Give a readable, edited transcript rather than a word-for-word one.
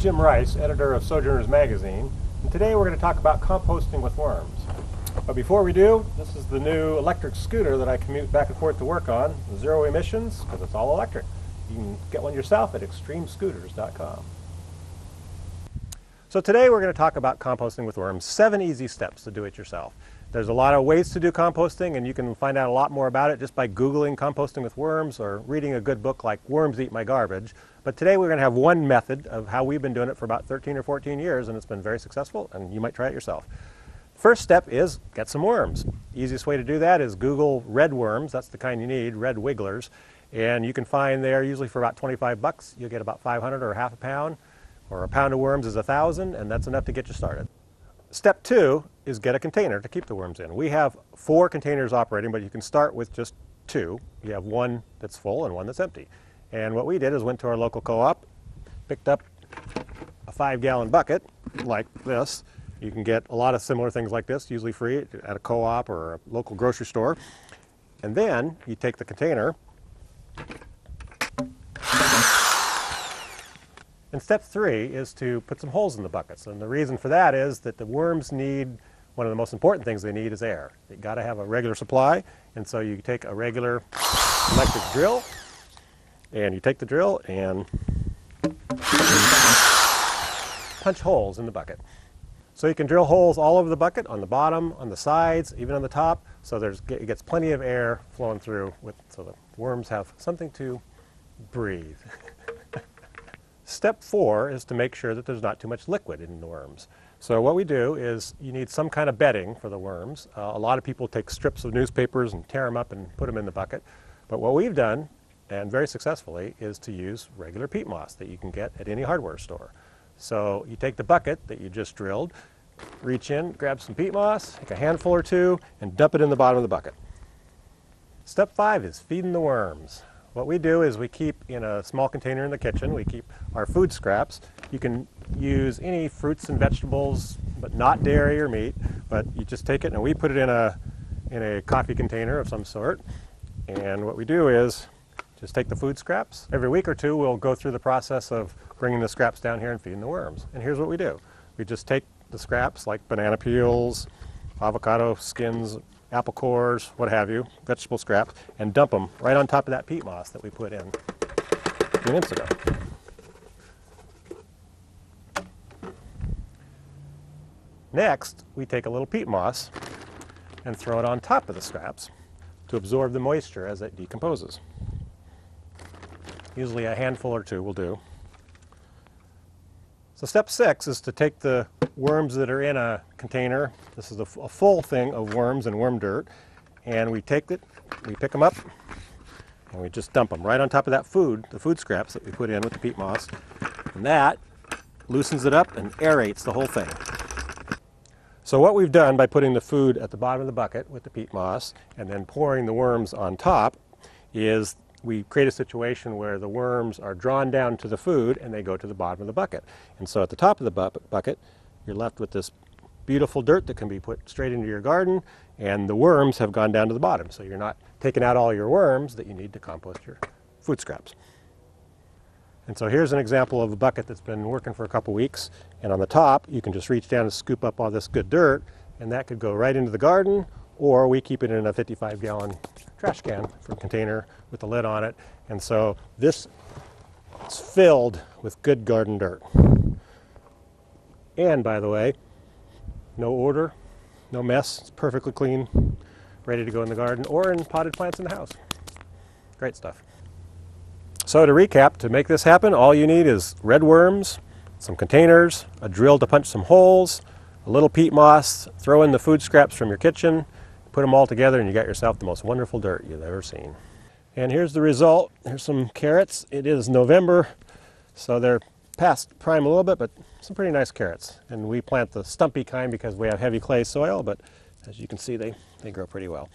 Jim Rice, editor of Sojourners magazine, and today we're going to talk about composting with worms. But before we do, this is the new electric scooter that I commute back and forth to work on. Zero emissions, because it's all electric. You can get one yourself at extremescooters.com. So today we're going to talk about composting with worms, 7 easy steps to do it yourself. There's a lot of ways to do composting, and you can find out a lot more about it just by Googling composting with worms or reading a good book like Worms Eat My Garbage. But today we're going to have one method of how we've been doing it for about 13 or 14 years, and it's been very successful, and you might try it yourself. First step is get some worms. Easiest way to do that is Google red worms. That's the kind you need, red wigglers. And you can find there usually for about 25 bucks. You'll get about 500 or half a pound, or a pound of worms is 1,000, and that's enough to get you started. Step 2 is get a container to keep the worms in. We have 4 containers operating, but you can start with just 2. You have one that's full and one that's empty. And what we did is went to our local co-op, picked up a 5-gallon bucket like this. You can get a lot of similar things like this, usually free at a co-op or a local grocery store. And then you take the container. And step 3 is to put some holes in the buckets. And the reason for that is that the worms need, one of the most important things they need is air. You've got to have a regular supply. And so you take a regular electric drill, and you take the drill and punch holes in the bucket. So you can drill holes all over the bucket, on the bottom, on the sides, even on the top, so it gets plenty of air flowing through, so the worms have something to breathe. Step 4 is to make sure that there's not too much liquid in the worms. So what we do is you need some kind of bedding for the worms. A lot of people take strips of newspapers and tear them up and put them in the bucket. But what we've done, and very successfully, is to use regular peat moss that you can get at any hardware store. So you take the bucket that you just drilled, reach in, grab some peat moss, take a handful or 2, and dump it in the bottom of the bucket. Step 5 is feeding the worms. What we do is we keep in a small container in the kitchen, we keep our food scraps. You can use any fruits and vegetables, but not dairy or meat, but you just take it and we put it in a coffee container of some sort. And what we do is just take the food scraps. Every week or 2 we'll go through the process of bringing the scraps down here and feeding the worms. And here's what we do. We just take the scraps like banana peels, avocado skins, apple cores, what have you, vegetable scraps, and dump them right on top of that peat moss that we put in a few minutes ago. Next, we take a little peat moss and throw it on top of the scraps to absorb the moisture as it decomposes. Usually a handful or 2 will do. So step 6 is to take the worms that are in a container. This is a full thing of worms and worm dirt. And we take it, we pick them up, and we just dump them right on top of that food, the food scraps that we put in with the peat moss. And that loosens it up and aerates the whole thing. So what we've done by putting the food at the bottom of the bucket with the peat moss and then pouring the worms on top is we create a situation where the worms are drawn down to the food and they go to the bottom of the bucket. And so at the top of the bucket, you're left with this beautiful dirt that can be put straight into your garden, and the worms have gone down to the bottom. So you're not taking out all your worms that you need to compost your food scraps. And so here's an example of a bucket that's been working for a couple weeks. And on the top, you can just reach down and scoop up all this good dirt, and that could go right into the garden, or we keep it in a 55-gallon trash can for a container with a lid on it. And so this is filled with good garden dirt. And by the way, no odor, no mess, it's perfectly clean, ready to go in the garden or in potted plants in the house. Great stuff. So to recap, to make this happen, all you need is red worms, some containers, a drill to punch some holes, a little peat moss, throw in the food scraps from your kitchen, put them all together, and you got yourself the most wonderful dirt you've ever seen. And here's the result. Here's some carrots. It is November, so they're past prime a little bit, but some pretty nice carrots. And we plant the stumpy kind because we have heavy clay soil, but as you can see, they grow pretty well.